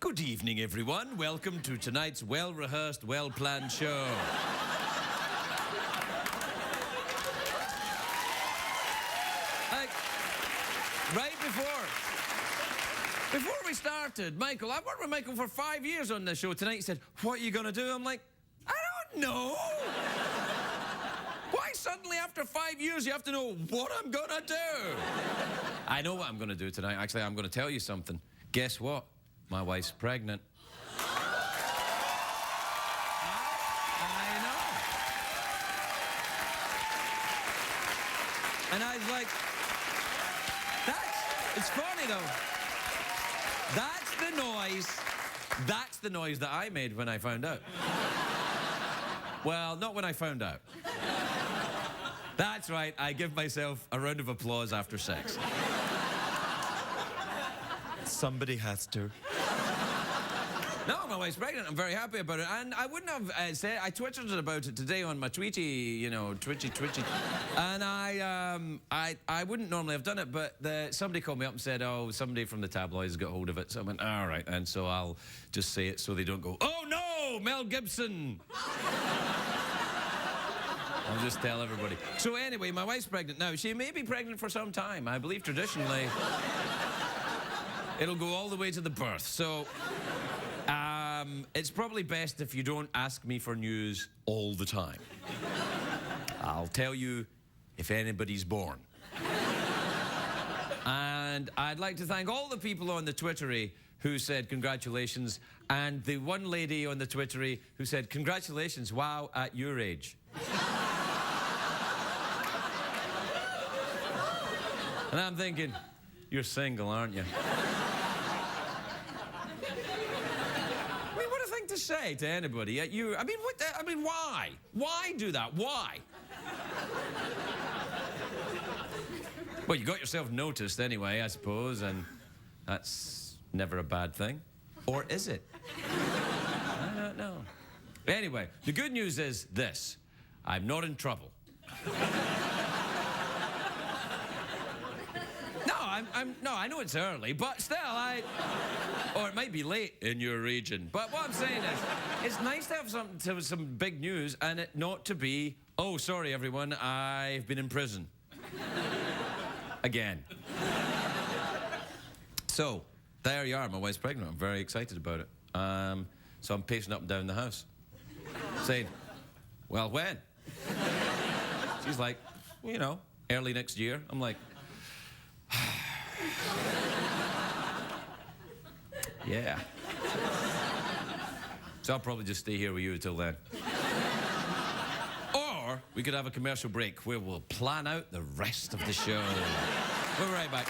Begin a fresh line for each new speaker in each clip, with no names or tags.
Good evening, everyone. Welcome to tonight's well-rehearsed, well-planned show. Right before we started, Michael, I've worked with Michael for 5 years on this show. Tonight he said, "What are you going to do?" I'm like, I don't know. Why suddenly after 5 years you have to know what I'm going to do? I know what I'm going to do tonight. Actually, I'm going to tell you something. Guess what? My wife's pregnant. I know. And I was like, it's funny though. That's the noise that I made when I found out. Well, not when I found out. That's right, I give myself a round of applause after sex.
Somebody has to.
No, my wife's pregnant. I'm very happy about it. And I wouldn't have said... I twittered about it today on my Tweety, you know, Twitchy. And I wouldn't normally have done it, but somebody called me up and said, oh, somebody from the tabloids got hold of it. So I went, all right. And so I'll just say it so they don't go, oh, no, Mel Gibson. I'll just tell everybody. So anyway, my wife's pregnant now. She may be pregnant for some time. I believe traditionally it'll go all the way to the birth. So... it's probably best if you don't ask me for news all the time. I'll tell you if anybody's born. And I'd like to thank all the people on the Twittery who said congratulations, and the one lady on the Twittery who said congratulations, wow, at your age. And I'm thinking, you're single, aren't you? To say to anybody at you, I mean, why? Why do that? Why? Well, you got yourself noticed anyway, I suppose, and that's never a bad thing. Or is it? I don't know. Anyway, the good news is this. I'm not in trouble. No, I know it's early, but still, or it might be late in your region. But what I'm saying is, it's nice to have some big news and it not to be, oh, sorry, everyone, I've been in prison. Again. So, there you are, my wife's pregnant. I'm very excited about it. So I'm pacing up and down the house, saying, well, when? She's like, well, you know, early next year. I'm like, yeah. So I'll probably just stay here with you until then. Or we could have a commercial break where we'll plan out the rest of the show. We'll be right back.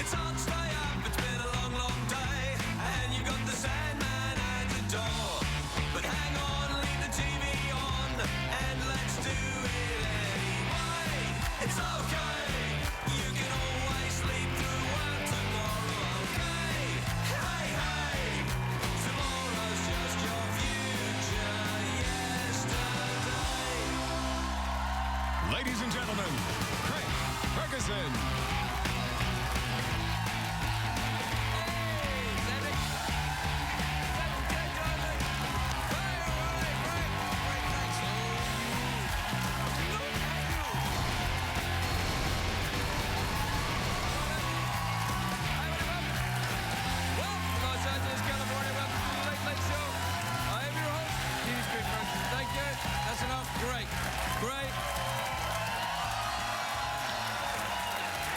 It's hard to stay up, it's been a long, long day, and you got the Sandman at the door. But hang on, leave the TV on, and let's do it anyway. It's okay, you can always sleep through work tomorrow, okay? Hey, hey, tomorrow's just your future yesterday.
Ladies and gentlemen, Craig Ferguson.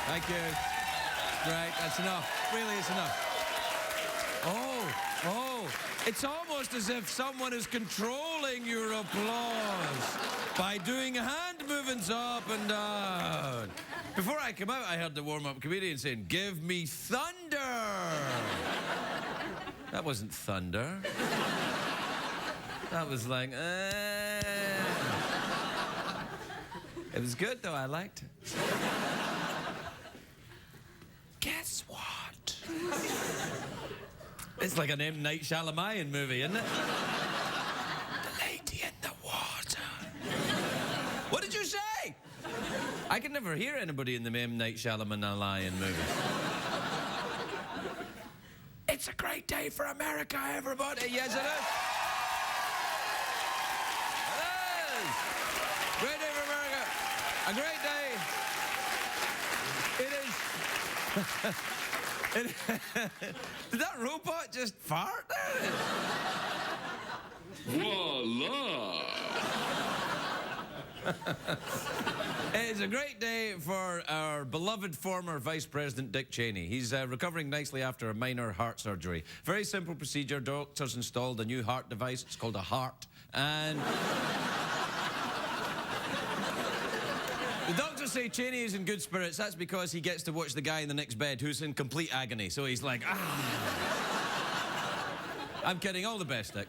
Thank you. Right, that's enough. Really, it's enough. Oh, it's almost as if someone is controlling your applause by doing hand movements up and down. Before I come out, I heard the warm-up comedian saying, give me thunder. That wasn't thunder. That was like, It was good, though. I liked it. Guess what? It's like an M. Night Shyamalan movie, isn't it? The lady in the water. I can never hear anybody in the M. Night Shyamalan movie. It's a great day for America, everybody. Yes, it is. It is. Great day for America. A great day. It is. Did that robot just fart there?
Voila!
It's a great day for our beloved former Vice President Dick Cheney. He's recovering nicely after a minor heart surgery. Very simple procedure. Doctors installed a new heart device. It's called a heart. And the doctors say Cheney is in good spirits. That's because he gets to watch the guy in the next bed who's in complete agony. So he's like, I'm kidding. All the best, Dick.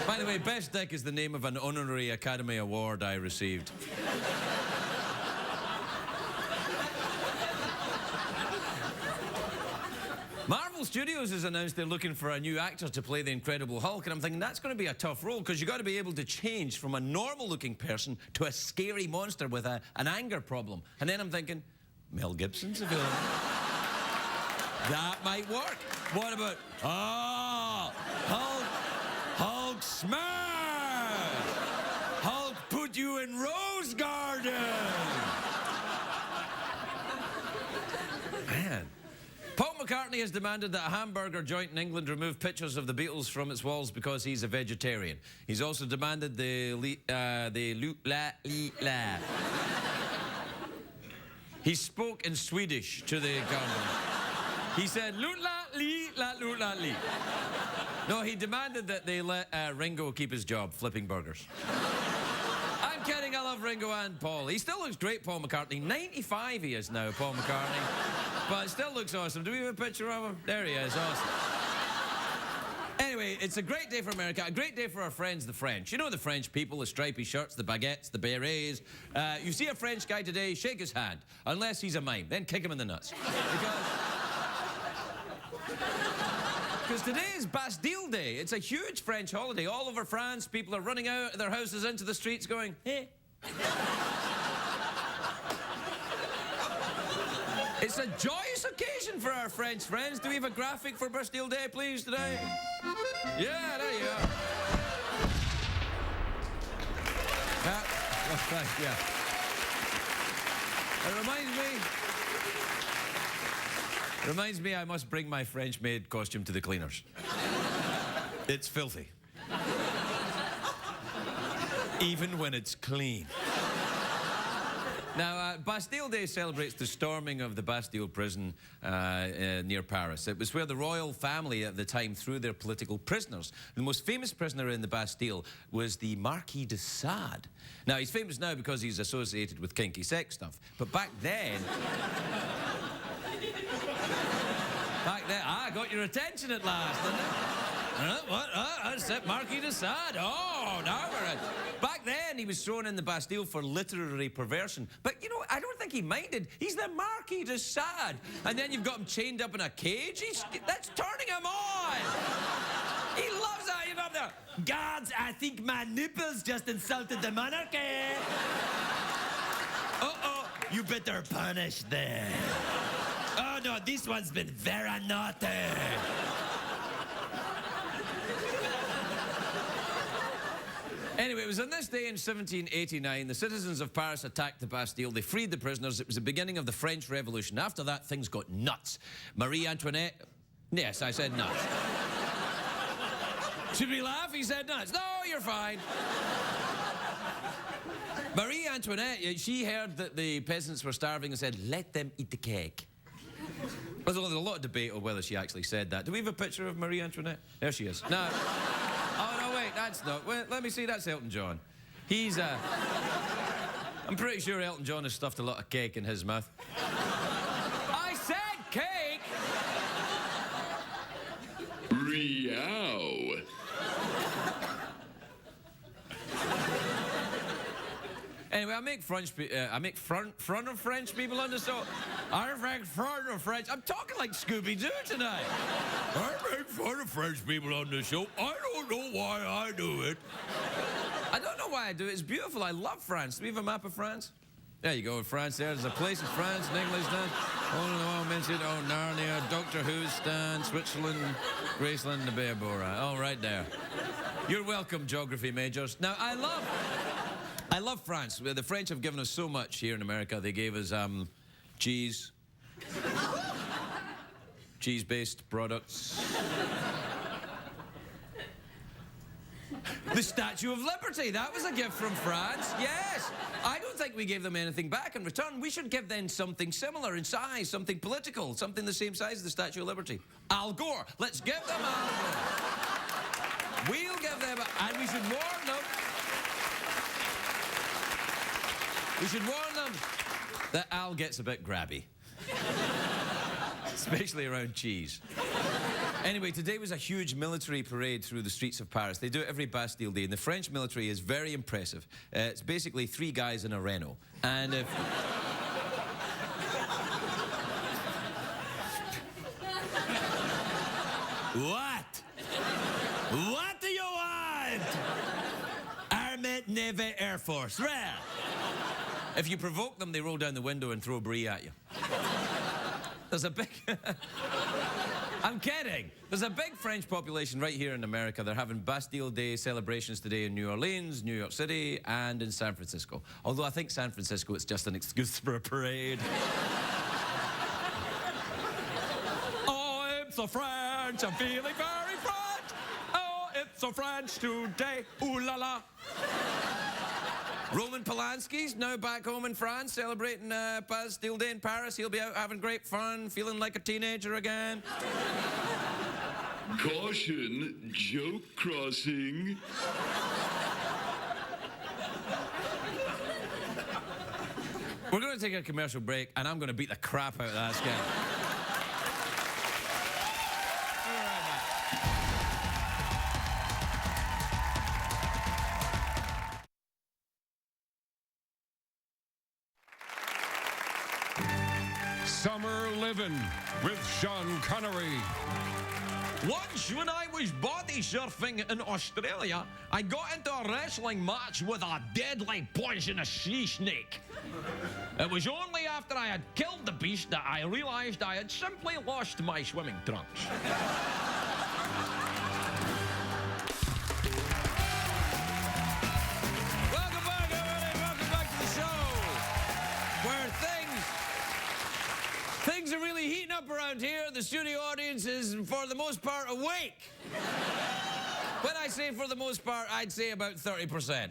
By the way, Best Dick is the name of an honorary Academy Award I received. Marvel Studios has announced they're looking for a new actor to play the Incredible Hulk, and I'm thinking that's going to be a tough role because you've got to be able to change from a normal-looking person to a scary monster with an anger problem. And then I'm thinking, Mel Gibson's available. That might work. What about, Hulk smash! Hulk put you in Rose Garden! Man. Paul McCartney has demanded that a hamburger joint in England remove pictures of the Beatles from its walls because he's a vegetarian. He's also demanded the loot la li la. He spoke in Swedish to the government. He said loot la li la loot la li. No, he demanded that they let Ringo keep his job flipping burgers. I'm kidding, I love Ringo and Paul. He still looks great, Paul McCartney. 95 he is now, Paul McCartney. But still looks awesome. Do we have a picture of him? There he is, awesome. Anyway, it's a great day for America, a great day for our friends, the French. You know the French people, the stripy shirts, the baguettes, the berets. You see a French guy today, shake his hand. Unless he's a mime, then kick him in the nuts. Because today is Bastille Day. It's a huge French holiday. All over France, people are running out of their houses into the streets going, hey. It's a joyous occasion for our French friends. Do we have a graphic for Bastille Day, please, today? Yeah, there you are. Yeah. It reminds me I must bring my French maid costume to the cleaners. It's filthy. Even when it's clean. Now, Bastille Day celebrates the storming of the Bastille prison near Paris. It was where the royal family at the time threw their political prisoners. The most famous prisoner in the Bastille was the Marquis de Sade. Now, he's famous now because he's associated with kinky sex stuff. But back then... I got your attention at last, didn't it? What? That's it, Marquis de Sade. Oh, now we're in. Back then, he was thrown in the Bastille for literary perversion. But, you know, I don't think he minded. He's the Marquis de Sade. And then you've got him chained up in a cage. That's turning him on. He loves that. You've got the guards, I think my nipples just insulted the monarchy. Uh-oh, you better punish them. Oh, no, this one's been very naughty. Anyway, it was on this day in 1789, the citizens of Paris attacked the Bastille. They freed the prisoners. It was the beginning of the French Revolution. After that, things got nuts. Marie Antoinette... Yes, I said nuts. Should we laugh? He said nuts. No, you're fine. Marie Antoinette, she heard that the peasants were starving and said, let them eat the cake. There's a lot of debate on whether she actually said that. Do we have a picture of Marie Antoinette? There she is. No. Oh, no, wait, that's not... Well, let me see, that's Elton John. He's, I'm pretty sure Elton John has stuffed a lot of cake in his mouth. I said cake!
Meow.
Anyway, I make fun of French people on the show. I make fun of French. I'm talking like Scooby-Doo tonight. I make fun of French people on the show. I don't know why I do it. I don't know why I do it. It's beautiful. I love France. Do we have a map of France? There you go, France there. There's a place in France, an English stand. Oh, mentioned, oh, Narnia, Doctor Who stand, Switzerland, Graceland, the Bay of Bora. All right there. You're welcome, geography majors. Now, I love France. The French have given us so much here in America. They gave us cheese, cheese-based products. The Statue of Liberty, that was a gift from France, yes. I don't think we gave them anything back in return. We should give them something similar in size, something political, something the same size as the Statue of Liberty. Al Gore, let's give them Al Gore. We'll give them, and we should warn them. We should warn them that Al gets a bit grabby. Especially around cheese. Anyway, today was a huge military parade through the streets of Paris. They do it every Bastille Day, and the French military is very impressive. It's basically 3 guys in a Renault. And if... What? What do you want? Army, Navy, Air Force. Rare. If you provoke them, they roll down the window and throw brie at you. There's a big... I'm kidding. There's a big French population right here in America. They're having Bastille Day celebrations today in New Orleans, New York City, and in San Francisco. Although I think San Francisco, it's just an excuse for a parade. Oh, it's so French. I'm feeling very French. Oh, it's so French today. Ooh la la. Roman Polanski's now back home in France, celebrating Bastille Day in Paris. He'll be out having great fun, feeling like a teenager again.
Caution, joke crossing.
We're going to take a commercial break, and I'm going to beat the crap out of that guy.
Summer Living with Sean Connery.
Once, when I was body surfing in Australia, I got into a wrestling match with a deadly poisonous sea snake. It was only after I had killed the beast that I realized I had simply lost my swimming trunks.
Welcome back, everybody. Welcome back to the show, where things are really heating up around here. The studio audience is, for the most part, awake. When I say for the most part, I'd say about 30%.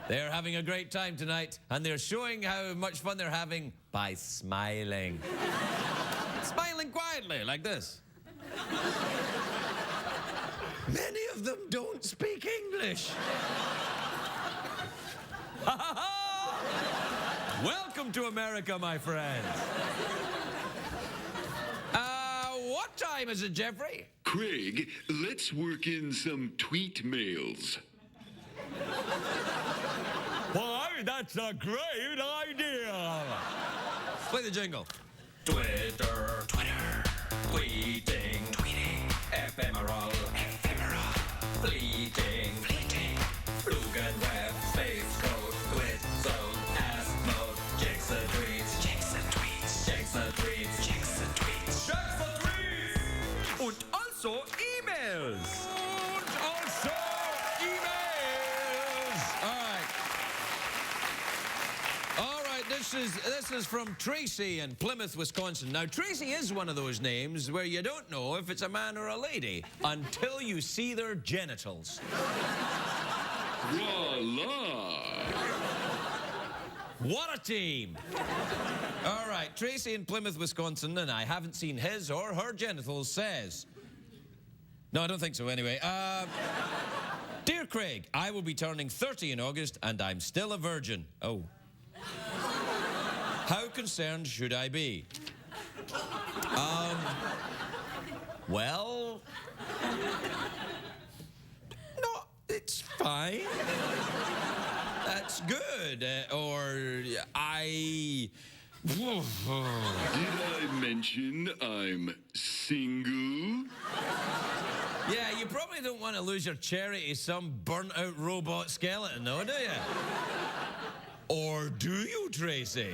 They're having a great time tonight, and they're showing how much fun they're having by smiling. Smiling quietly, like this. Many of them don't speak English. Welcome to America, my friends. What time is it, Jeffrey?
Craig, let's work in some tweet mails.
Why, that's a great idea.
Play the jingle.
Twitter, tweeting, ephemeral, fleeting, Flugenweb, space code, twit zone, ass mode, Jackson tweets,
Und also emails.
All right, this is from Tracy in Plymouth, Wisconsin. Now, Tracy is one of those names where you don't know if it's a man or a lady until you see their genitals.
Voila!
What a team! All right, Tracy in Plymouth, Wisconsin, and I haven't seen his or her genitals, says... No, I don't think so, anyway. Dear Craig, I will be turning 30 in August, and I'm still a virgin. Oh. How concerned should I be? Well... No, it's fine. That's good. Did
I mention I'm single?
Yeah, you probably don't want to lose your cherry to some burnt-out robot skeleton, though, do you?
Or do you, Tracy?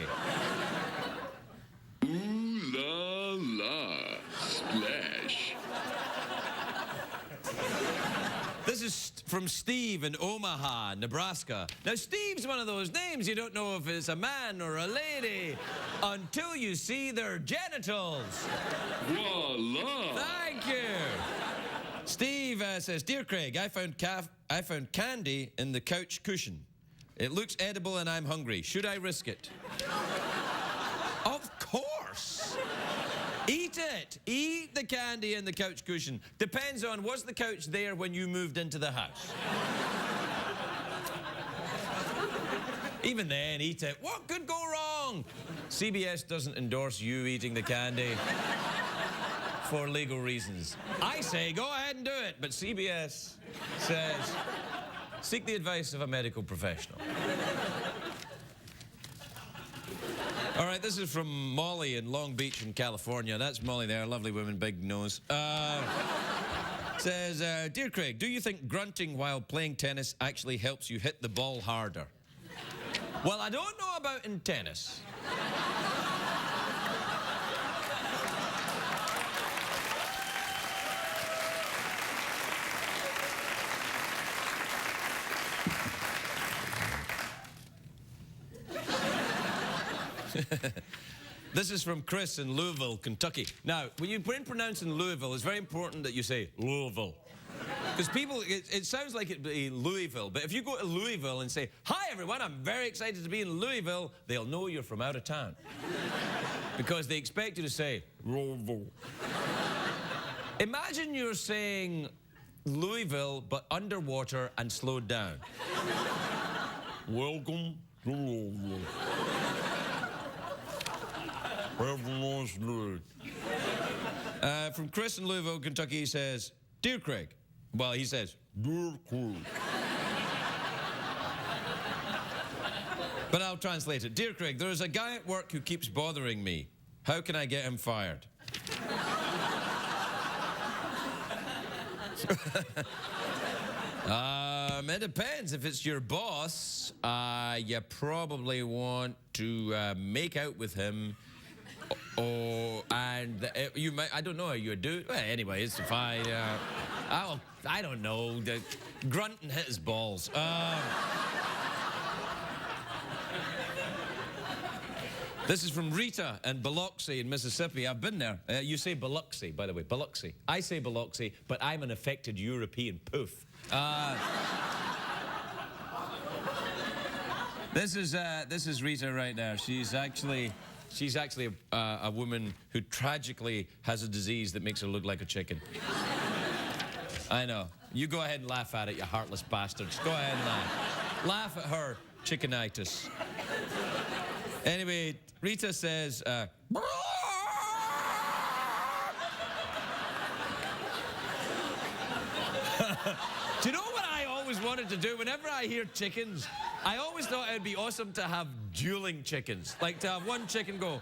Ooh la la. Splash.
This is from Steve in Omaha, Nebraska. Now, Steve's one of those names you don't know if it's a man or a lady until you see their genitals.
Voila.
Thank you. Steve says, Dear Craig, I found candy in the couch cushion. It looks edible and I'm hungry. Should I risk it? Of course. Eat it. Eat the candy in the couch cushion. Depends on, was the couch there when you moved into the house? Even then, eat it. What could go wrong? CBS doesn't endorse you eating the candy for legal reasons. I say go ahead and do it, but CBS says seek the advice of a medical professional. All right, this is from Molly in Long Beach in California. That's Molly there, lovely woman, big nose. Says, Dear Craig, do you think grunting while playing tennis actually helps you hit the ball harder? Well, I don't know about in tennis. This is from Chris in Louisville, Kentucky. Now, when you're pronouncing Louisville, it's very important that you say Louisville. Because people, it sounds like it'd be Louisville, but if you go to Louisville and say, Hi everyone, I'm very excited to be in Louisville, they'll know you're from out of town. Because they expect you to say Louisville. Imagine you're saying Louisville, but underwater and slowed down. Welcome to Louisville. Have a nice day. From Chris in Louisville, Kentucky, he says, Dear Craig. Well, he says, Dear Craig. But I'll translate it. Dear Craig, there is a guy at work who keeps bothering me. How can I get him fired? It depends. If it's your boss, you probably want to make out with him. You might, I don't know, you do. Well, anyway, it's fine. I don't know. Grunt and hit his balls. This is from Rita in Biloxi in Mississippi. I've been there. You say Biloxi, by the way, Biloxi. I say Biloxi, but I'm an affected European poof. This is Rita right there. She's actually a woman who tragically has a disease that makes her look like a chicken. I know. You go ahead and laugh at it, you heartless bastards. Go ahead and laugh. Laugh at her chickenitis. Anyway, Rita says, Do you know what I always wanted to do? Whenever I hear chickens, I always thought it'd be awesome to have dueling chickens. Like to have one chicken go.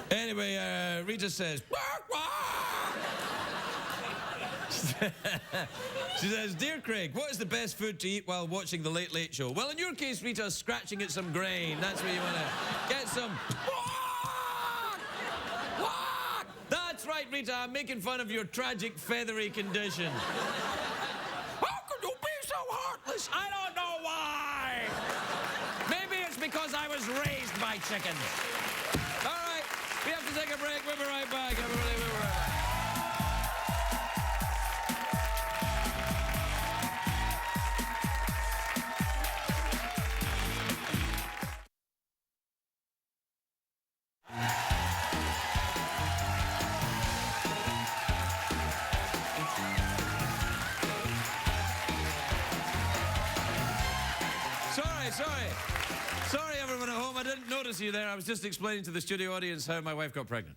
Anyway, Rita says, she says, Dear Craig, what is the best food to eat while watching The Late Late Show? Well, in your case, Rita's scratching at some grain. That's where you want to get some. That's right, Rita. I'm making fun of your tragic feathery condition. How could you be so heartless? I don't know why. Maybe it's because I was raised by chickens. All right, we have to take a break. We'll be right back, everybody. We'll be right back. Sorry, everyone at home. I didn't notice you there. I was just explaining to the studio audience how my wife got pregnant.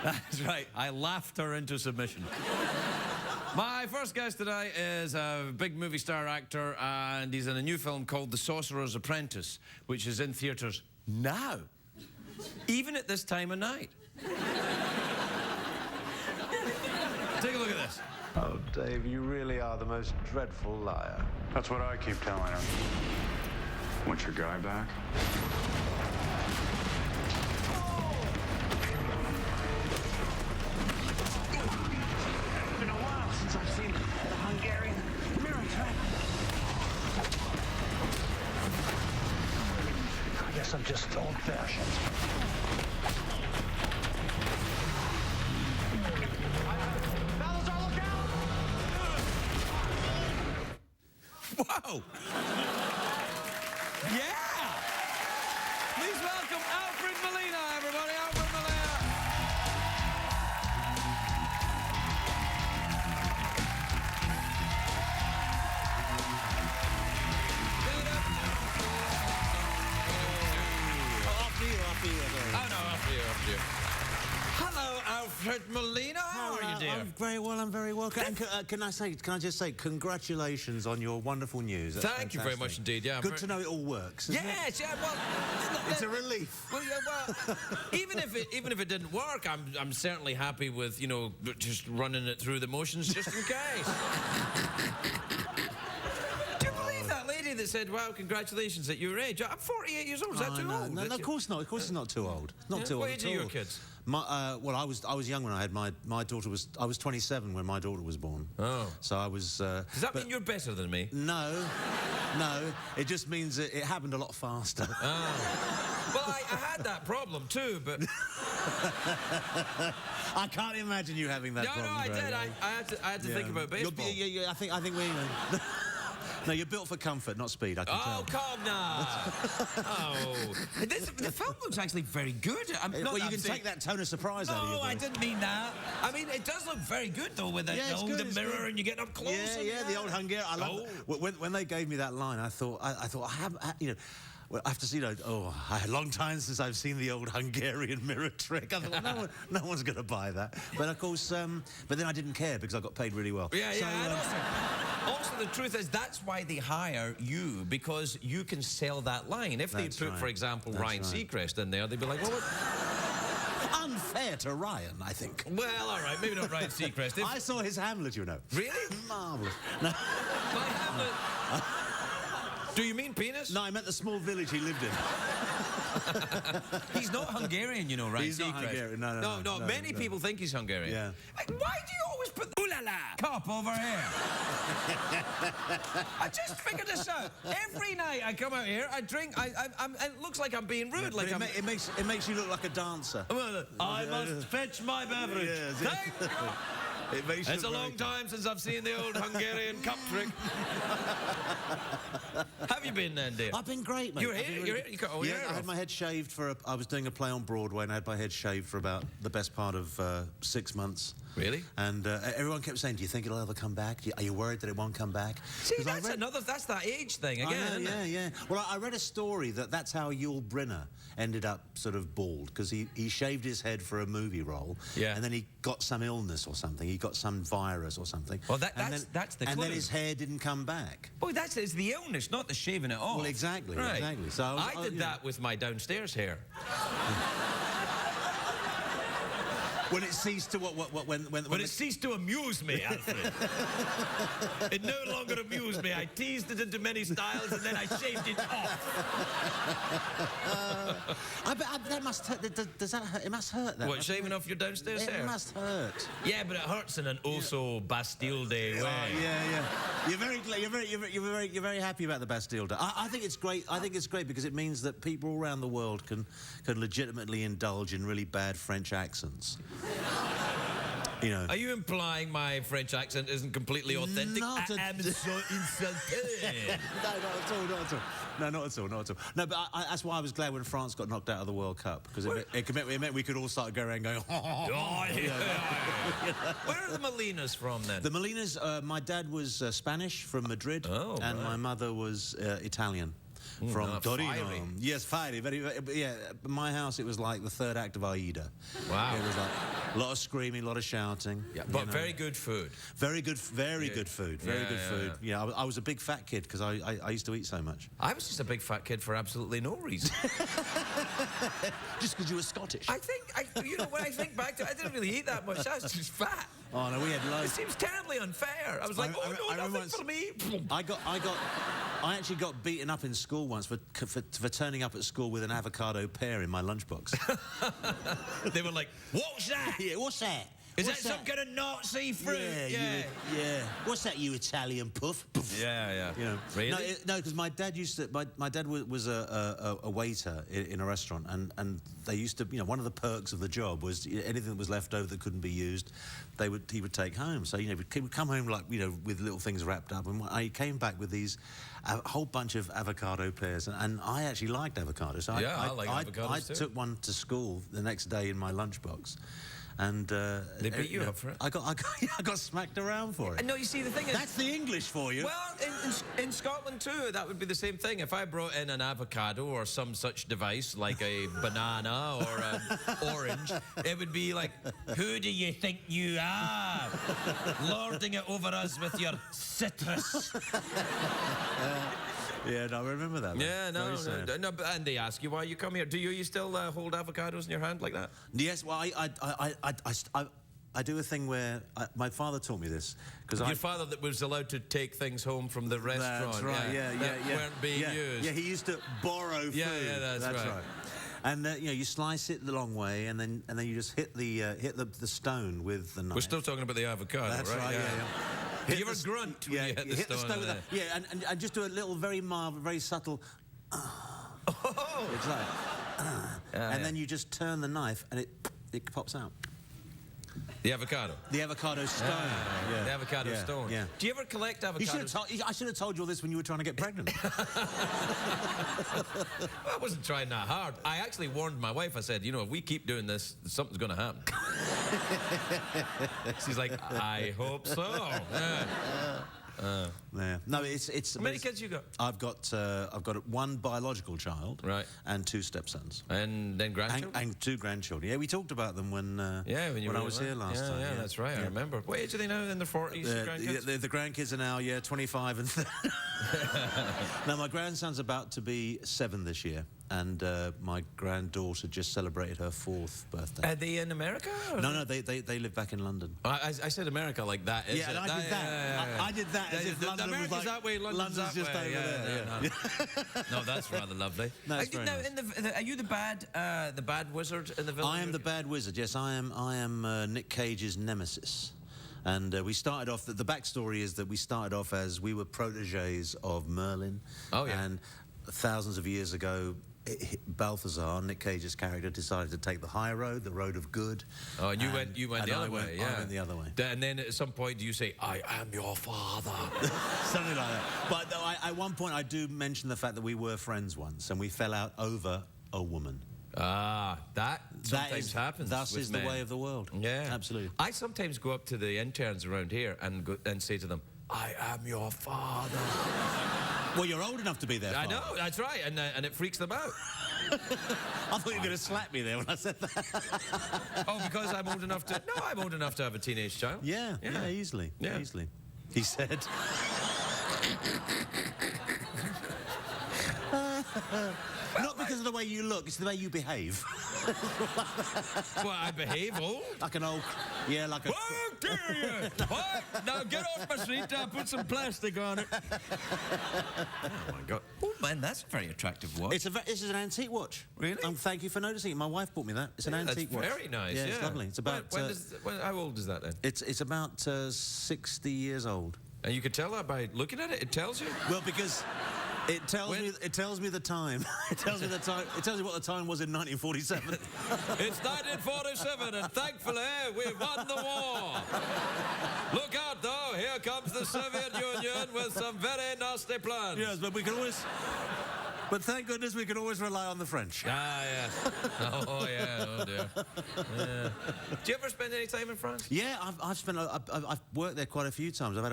That's right. I laughed her into submission. My first guest today is a big movie star actor, and he's in a new film called The Sorcerer's Apprentice, which is in theatres now, even at this time of night. Take a look at this.
Oh, Dave, you really are the most dreadful liar.
That's what I keep telling him. Want your guy back?
It's been a while since I've seen the Hungarian mirror trap. I guess I'm just old-fashioned.
Whoa! Yeah! Please welcome Alfred Molina, everybody. Alfred Molina.
After you.
Oh, no, after you. Hello, Alfred Molina. How are you, dear?
I'm very well, And can I just say congratulations on your wonderful news. That's
Thank you very
fantastic.
much indeed, yeah.
Good to know it all works, isn't it?
Yes, yeah, well...
It's a relief.
Well, yeah, well, even if it didn't work, I'm certainly happy with, you know, just running it through the motions just in case. Do you believe that lady that said, "Wow, congratulations at your age"? I'm 48 years old. Is that too old?
No, of course not. Of course it's not too old. It's not
Yeah?
too old.
What age
at
are your
all.
kids?
Well, I was young when I had my daughter was. I was 27 when my daughter was born.
Oh.
So I was.
Does that mean you're better than me?
No. It just means that it happened a lot faster.
Oh. Well, I had that problem too, but...
I can't imagine you having that problem.
No, I
Greg.
did. I had to think about baseball.
Yeah, I think we... No, you're built for comfort, not speed, I can tell.
Oh, come now. Oh. The film looks actually very good.
Well, you can take that tone of surprise out of your
No, I
voice.
didn't mean that. I mean, it does look very good, though, with the mirror and you get up close.
Yeah, the old Hungarian. I love it. When they gave me that line, I thought, I haven't, you know... Well, after seeing, a long time since I've seen the old Hungarian mirror trick. I thought, no one's going to buy that. But of course, but then I didn't care because I got paid really well.
Yeah,
so,
and also, the truth is, that's why they hire you, because you can sell that line. If they put, for example, Ryan Seacrest in there, they'd be like, well, what?
Unfair to Ryan, I think.
Well, all right, maybe not Ryan Seacrest.
I saw his Hamlet, you know.
Really?
Marvellous. No.
My Hamlet... Do you mean penis?
No, I meant the small village he lived in.
He's not Hungarian, you know, right?
He's not Hungarian. No.
Many people think he's Hungarian.
Yeah.
Why do you always put the ooh-la-la cup over here? I just figured this out. Every night I come out here, I drink. It looks like I'm being rude.
But it makes you look like a dancer.
I must fetch my beverage.
Yes.
Thank God. It's a long time since I've seen the old Hungarian cup trick. Have you been then, dear?
I've been great, mate.
You're here? You got all your hair
I had
off.
my head shaved for... I was doing a play on Broadway and I had my head shaved for about the best part of 6 months.
Really?
And everyone kept saying, do you think it'll ever come back? Are you worried that it won't come back?
See, that's that age thing again, isn't it?
Yeah. Well, I read a story that's how Yul Brynner ended up sort of bald, because he shaved his head for a movie role, and then he got some illness or something. He got some virus or something.
Well, that's the clue.
And then his hair didn't come back.
Well, it's the illness, not the shaving it off.
Well, exactly,
right.
exactly. So
I did that with my downstairs hair.
When it ceased to when
it ceased to amuse me, Alfred. It no longer amused me. I teased it into many styles and then I shaved it off.
That must hurt. Does that hurt? It must hurt. That.
What, shaving off your downstairs hair?
It must hurt.
Yeah, but it hurts in an also Bastille Day way.
Yeah. You're very happy about the Bastille Day. I think it's great. I think it's great because it means that people all around the world can legitimately indulge in really bad French accents. You know.
Are you implying my French accent isn't completely authentic?
Not
I am so insulted.
No, not at all. No, but that's why I was glad when France got knocked out of the World Cup, because it meant we could all start going around going,
oh, yeah. Where are the Molinas from, then?
The Molinas, my dad was Spanish from Madrid, and my mother was Italian. From Torino.
Fiery.
Yes, fiery. Yeah, my house, it was like the third act of Aida.
Wow.
It was like... A lot of screaming, a lot of shouting.
Yeah, but very good food.
Very good food. Very good food. Yeah, I was a big fat kid because I used to eat so much.
I was just a big fat kid for absolutely no reason.
Just because you were Scottish.
I think, when I think back to it, I didn't really eat that much. I was just fat.
Oh no, we had
It
loads.
seems terribly unfair. I was like, oh no, nothing
once,
for me.
I actually got beaten up in school once for turning up at school with an avocado pear in my lunchbox.
They were like, what's that?
Yeah, what's that?
Is
What's
that some kind of Nazi fruit?
Yeah. What's that, you Italian puff?
Yeah.
You know,
Really?
No, because my dad used to. My dad was a waiter in a restaurant, and they used to. One of the perks of the job was anything that was left over that couldn't be used, he would take home. So he would come home with little things wrapped up, and I came back with a whole bunch of avocado pears, and I actually liked avocados. So
I like avocados
I
too.
took one to school the next day in my lunchbox. And
they beat you up for it.
I got smacked around for it.
No, you see, the thing is,
that's the English for you.
Well, in Scotland too, that would be the same thing. If I brought in an avocado or some such device like a banana or an orange, it would be like, who do you think you are, lording it over us with your citrus?
Yeah, no, I remember that.
Yeah, no, and they ask you why you come here. Do you still hold avocados in your hand like that?
Yes, well, I do a thing where my father taught me this because
your father that was allowed to take things home from the restaurant.
That's right. Yeah.
Weren't being used.
Yeah, he used to borrow food.
Yeah, that's right.
And you slice it the long way, and then you just hit the stone with the knife.
We're still talking about the avocado,
That's right. Yeah.
Do you ever grunt when you hit the stone?
And just do a little, very mild, very subtle. It's like, and then you just turn the knife, and it pops out.
The avocado.
The avocado stone.
The avocado stone.
Yeah.
Do you ever collect avocados?
I should have told you all this when you were trying to get pregnant.
I wasn't trying that hard. I actually warned my wife. I said, if we keep doing this, something's going to happen. She's like, I hope so.
Yeah. No, it's.
How many kids you got?
I've got one biological child,
right,
and 2 stepsons,
and then grandchildren,
and 2 grandchildren. Yeah, we talked about them when I was here last time.
Yeah, that's right. I remember. What age are they now? In their 40s?
The grandkids are now 25 and 30. Now my grandson's about to be 7 this year, and my granddaughter just celebrated her 4th birthday.
Are they in America?
No, they live back in London.
I said America like that.
Yeah, and I did that. I did that as if London was like,
that way, London's that
just
way.
over there.
No, that's rather lovely.
No, it's very nice.
Are you the bad wizard in the village?
I am the bad wizard. Yes, I am Nick Cage's nemesis. And we started off. The backstory is that we started off as we were protégés of Merlin.
Oh yeah.
And thousands of years ago, Balthazar, Nick Cage's character, decided to take the high road, the road of good.
Oh, and you went the other way.
I went the other way.
And then at some point, do you say, "I am your father"?
Something like that. But at one point, I do mention the fact that we were friends once, and we fell out over a woman.
That sometimes happens.
Thus is the way of the world.
Yeah,
absolutely.
I sometimes go up to the interns around here and say to them, "I am your father."
Well, you're old enough to be there.
I know, that's right, and it freaks them out.
I thought you were going to slap me there when I said that.
Oh, because I'm old enough to... No, I'm old enough to have a teenage child.
Yeah, easily. Yeah. Easily. He said... Not because of the way you look, it's the way you behave.
Well, I behave old?
Like an old... Yeah, like a...
Oh, dare you! What? Now get off my street, I'll put some plastic on it. Oh, my God. Oh, man, that's a very attractive watch.
This is an antique watch.
Really?
Thank you for noticing it. My wife bought me that. It's an antique watch.
Very nice, yeah.
It's lovely. It's about...
how old is that, then?
It's about 60 years old.
And you could tell that by looking at it? It tells you?
Well, because... It tells me the time. It tells me the time. It tells me what the time was in 1947.
It's 1947, and thankfully we won the war. Look out, though! Here comes the Soviet Union with some very nasty plans.
Yes, but we can always. But thank goodness we can always rely on the French.
Ah, yes. Oh, yeah. Oh, dear. Yeah. Do you ever spend any time in France?
Yeah, I've worked there quite a few times. I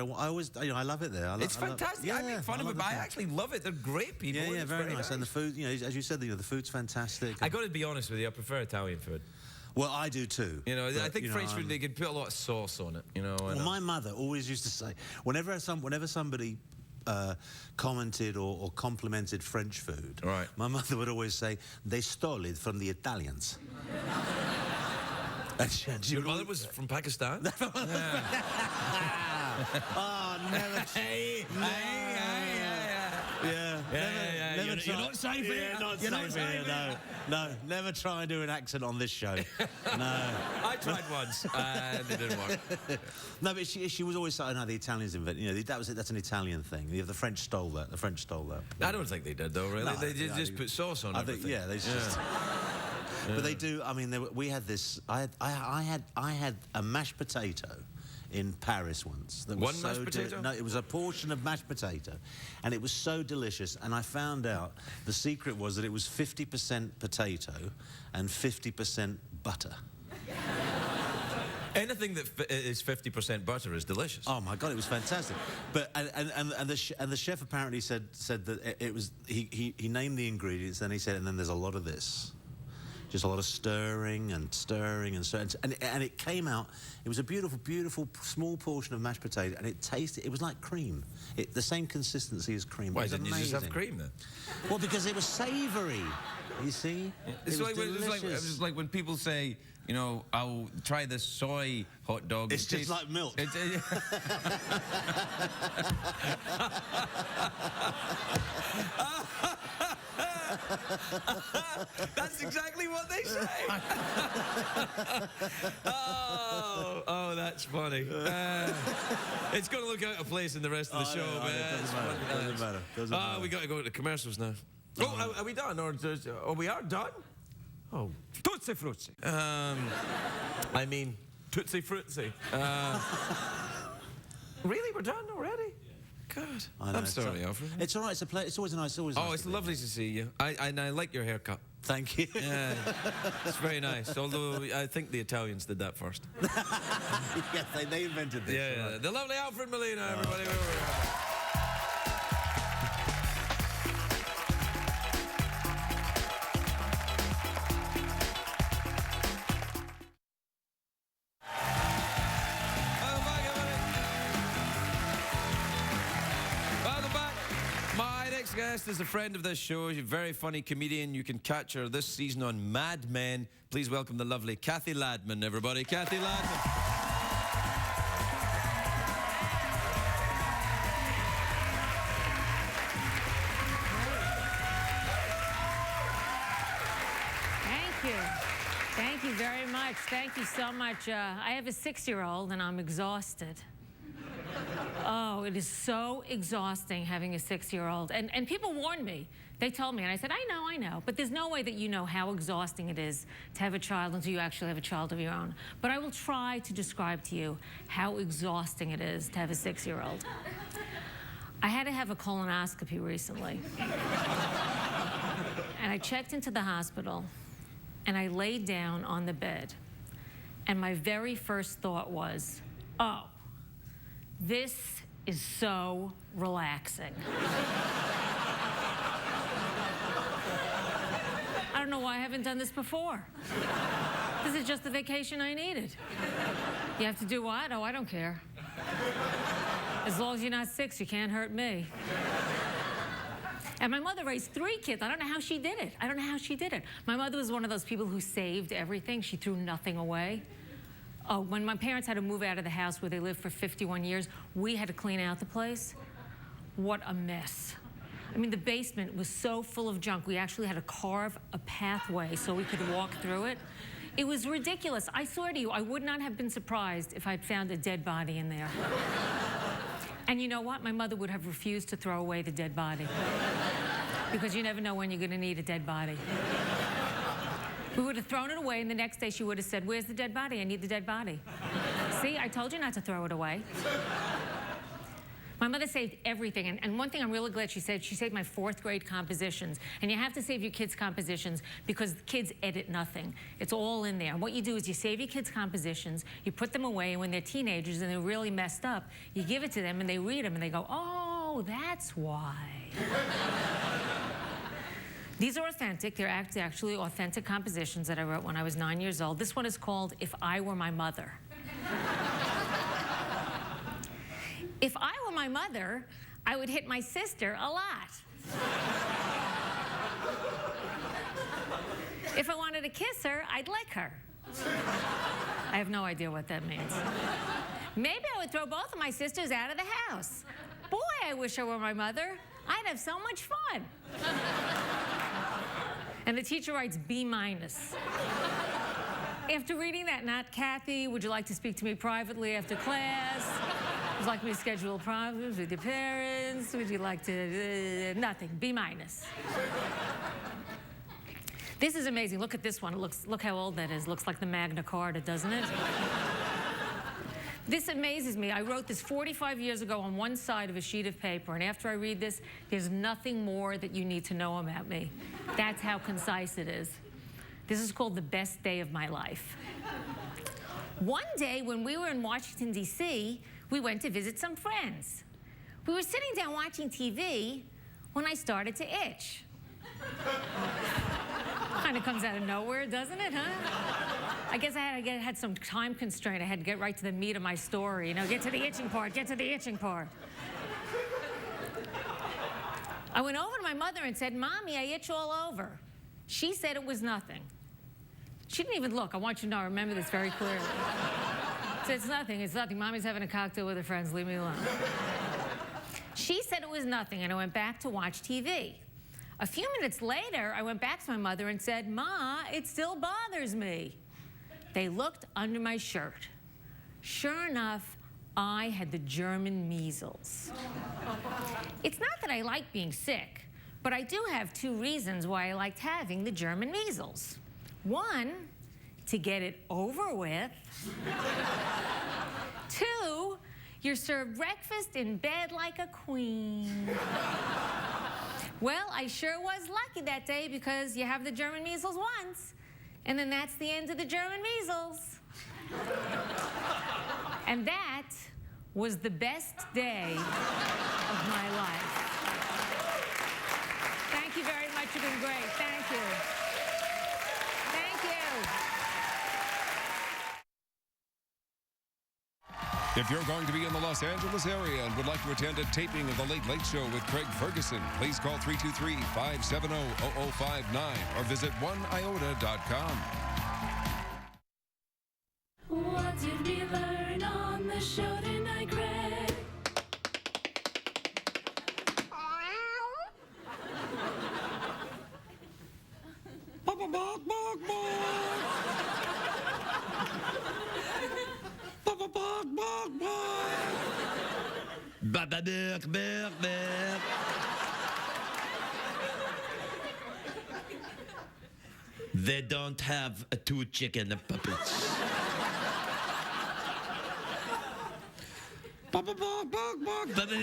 love it there.
It's fantastic. I make fun of it, but I actually love it. They're great people.
Yeah, very nice. And the food, as you said, the food's fantastic.
I got to be honest with you, I prefer Italian food.
Well, I do too.
You know, I
but,
think
you know,
French food, they could put a lot of sauce on it, you know.
Well, my mother always used to say, whenever somebody commented or complimented French food,
Right.
my mother would always say, they stole it from the Italians. And she
Your
would
mother
always-
was from Pakistan?
Oh, never.
Hey,
Yeah, never
You're
try-
not safe
yeah,
here.
Not
You're not
safe here,
safe
no.
here.
No, never try and do an accent on this show. No.
I tried once, and it didn't work.
No, but she was always saying, no, the Italians invented, you know, that was it, that's an Italian thing. The French stole that. The French stole that.
I don't think they did, though, really.
No,
they
I
just
think-
put sauce on
I think,
everything.
yeah, they just... But they do, I mean, we had this, I had a mashed potato in Paris once. That was
One mashed potato?
No, it was a portion of mashed potato, and it was so delicious. And I found out the secret was that it was 50% potato and 50% butter.
Anything that is 50% butter is delicious.
Oh my God, it was fantastic. But and the chef apparently said that it was he named the ingredients, then he said, and then there's a lot of this. Just a lot of stirring and stirring and stirring. And it came out, it was a beautiful, beautiful small portion of mashed potato, and it tasted, it was like cream. The same consistency as cream.
Why
It was
didn't you just have
amazing.
cream then?
Well, because it was savoury, you see?
It's
It was
like
delicious.
when people say, you know, I'll try this soy hot dog.
It's just like milk.
That's exactly what they say. oh, that's funny. It's going to look out of place in the rest of the show,
I know,
man.
it doesn't matter. Doesn't matter.
We got to go to commercials now. Oh, are we done? Or we are done? Oh, Tootsie Fruitsy. I mean, Tootsie Fruitsy. Really, we're done already? God,
I know,
I'm sorry, Alfred.
It's all right. It's always nice.
Oh,
nice
it's
to be
lovely to see you. And I like your haircut.
Thank you.
Yeah, it's very nice. Although I think the Italians did that first.
Yes, they invented this.
Yeah, the lovely Alfred Molina, everybody. Welcome back. My next guest is a friend of this show. She's a very funny comedian. You can catch her this season on Mad Men. Please welcome the lovely Cathy Ladman, everybody. Cathy Ladman.
Thank you. Thank you very much. Thank you so much. I have a 6-year-old and I'm exhausted. Oh, it is so exhausting having a 6-year-old. And people warned me. They told me, and I said, I know. But there's no way that you know how exhausting it is to have a child until you actually have a child of your own. But I will try to describe to you how exhausting it is to have a 6-year-old. I had to have a colonoscopy recently. And I checked into the hospital, and I laid down on the bed. And my very first thought was, oh, this is so relaxing. I don't know why I haven't done this before. This is just the vacation I needed. You have to do what? Oh, I don't care. As long as you're not 6, you can't hurt me. And my mother raised 3 kids. I don't know how she did it. My mother was one of those people who saved everything. She threw nothing away. Oh, when my parents had to move out of the house where they lived for 51 years, we had to clean out the place. What a mess. I mean, the basement was so full of junk, we actually had to carve a pathway so we could walk through it. It was ridiculous. I swear to you, I would not have been surprised if I'd found a dead body in there. And you know what? My mother would have refused to throw away the dead body. Because you never know when you're going to need a dead body. We would have thrown it away, and the next day she would have said, where's the dead body? I need the dead body. See, I told you not to throw it away. My mother saved everything, and one thing I'm really glad she saved my 4th grade compositions. And you have to save your kids' compositions because kids edit nothing. It's all in there. And what you do is you save your kids' compositions, you put them away, and when they're teenagers and they're really messed up, you give it to them and they read them and they go, oh, that's why. These are authentic. They're actually authentic compositions that I wrote when I was 9 years old. This one is called If I Were My Mother. If I were my mother, I would hit my sister a lot. If I wanted to kiss her, I'd lick her. I have no idea what that means. Maybe I would throw both of my sisters out of the house. Boy, I wish I were my mother. I'd have so much fun. And the teacher writes B-. After reading that, not Cathy, would you like to speak to me privately after class? Would you like me to schedule problems with your parents? Would you like to, nothing, B-. This is amazing. Look at this one. Look how old that is. Looks like the Magna Carta, doesn't it? This amazes me. I wrote this 45 years ago on one side of a sheet of paper, and after I read this, there's nothing more that you need to know about me. That's how concise it is. This is called The Best Day of My Life. One day when we were in Washington, D.C., we went to visit some friends. We were sitting down watching TV when I started to itch. Kind of comes out of nowhere, doesn't it, huh? I guess I had some time constraint. I had to get right to the meat of my story. You know, get to the itching part, get to the itching part. I went over to my mother and said, Mommy, I itch all over. She said it was nothing. She didn't even look. I want you to know, I remember this very clearly. Said, it's nothing, it's nothing. Mommy's having a cocktail with her friends, leave me alone. She said it was nothing, and I went back to watch TV. A few minutes later, I went back to my mother and said, Ma, it still bothers me. They looked under my shirt. Sure enough, I had the German measles. It's not that I like being sick, but I do have two reasons why I liked having the German measles. One, to get it over with. Two, you're served breakfast in bed like a queen. Well, I sure was lucky that day because you have the German measles once, and then that's the end of the German measles. And that was the best day of my life. Thank you very much. You've been great. Thank you. Thank you.
If you're going to be in the Los Angeles area and would like to attend a taping of The Late Late Show with Craig Ferguson, please call 323-570-0059 or visit oneiota.com.
What did we learn on the show tonight, Craig?
Bark, bark, bark, bark. Bark, bark, bark, bark. Bark, bark, bark, bark. They don't have two chicken puppets. Bark, bark, bark, bark, bark. Bark, bark,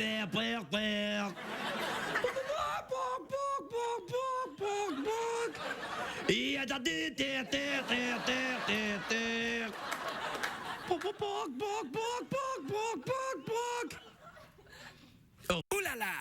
bark, bark. Yeah, da did there. Bark, bark, bark, bark, bark, bark, bark, bark. Oh, ooh la la.